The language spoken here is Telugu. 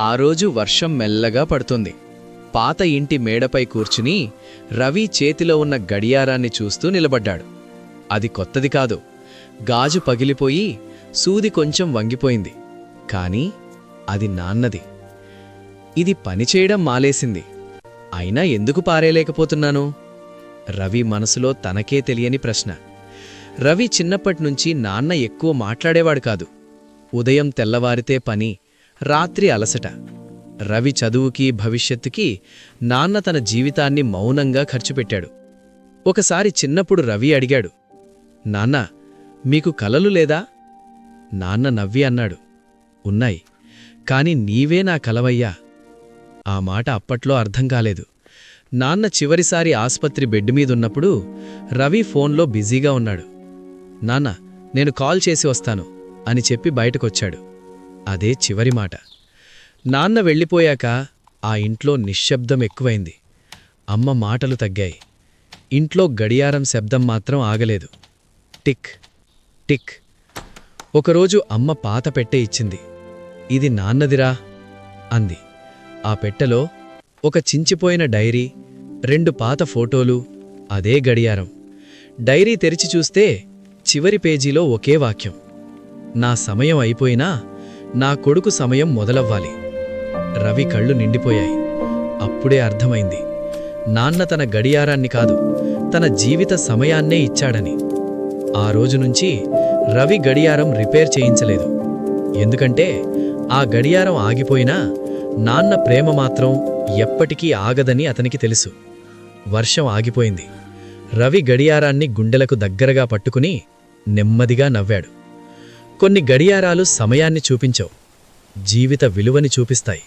ఆ రోజు వర్షం మెల్లగా పడుతుంది. పాత ఇంటి మేడపై కూర్చుని రవి చేతిలో ఉన్న గడియారాన్ని చూస్తూ నిలబడ్డాడు. అది కొత్తది కాదు. గాజు పగిలిపోయి సూది కొంచెం వంగిపోయింది. కాని అది నాన్నది. ఇది పనిచేయడం మాలేసింది. అయినా ఎందుకు పారేయలేకపోతున్నాను? రవి మనసులో తనకే తెలియని ప్రశ్న. రవి చిన్నప్పటినుంచి నాన్న ఎక్కువ మాట్లాడేవాడు కాదు. ఉదయం తెల్లవారితే పని, రాత్రి అలసట. రవి చదువుకి భవిష్యత్తుకి నాన్న తన జీవితాన్ని మౌనంగా ఖర్చుపెట్టాడు. ఒకసారి చిన్నప్పుడు రవి అడిగాడు, నాన్నా, మీకు కలలు లేదా? నాన్న నవ్వి అన్నాడు, ఉన్నాయి, కాని నీవే నా కలవయ్యా. ఆ మాట అప్పట్లో అర్థం కాలేదు. నాన్న చివరిసారి ఆస్పత్రి బెడ్ మీదున్నప్పుడు రవి ఫోన్లో బిజీగా ఉన్నాడు. నాన్న, నేను కాల్ చేసి వస్తాను అని చెప్పి బయటకొచ్చాడు. అదే చివరి మాట. నాన్న వెళ్ళిపోయాక ఆ ఇంట్లో నిశ్శబ్దం ఎక్కువైంది. అమ్మ మాటలు తగ్గాయి. ఇంట్లో గడియారం శబ్దం మాత్రం ఆగలేదు. Tick tick. ఒకరోజు అమ్మ పాత పెట్టె ఇచ్చింది. ఇది నాన్నదిరా అంది. ఆ పెట్టెలో ఒక చించిపోయిన డైరీ, 2 పాత ఫోటోలు, అదే గడియారం. డైరీ తెరిచి చూస్తే చివరి పేజీలో ఒకే వాక్యం, నా సమయం అయిపోయినా నా కొడుకు సమయం మొదలవ్వాలి. రవి కళ్ళు నిండిపోయాయి. అప్పుడే అర్థమైంది, నాన్న తన గడియారాన్ని కాదు, తన జీవిత సమయాన్నే ఇచ్చాడని. ఆ రోజునుంచి రవి గడియారం రిపేర్ చేయించలేదు. ఎందుకంటే ఆ గడియారం ఆగిపోయినా నాన్న ప్రేమ మాత్రం ఎప్పటికీ ఆగదని అతనికి తెలుసు. వర్షం ఆగిపోయింది. రవి గడియారాన్ని గుండెలకు దగ్గరగా పట్టుకుని నెమ్మదిగా నవ్వాడు. కొన్ని గడియారాలు సమయాన్ని చూపించవు, జీవిత విలువని చూపిస్తాయి.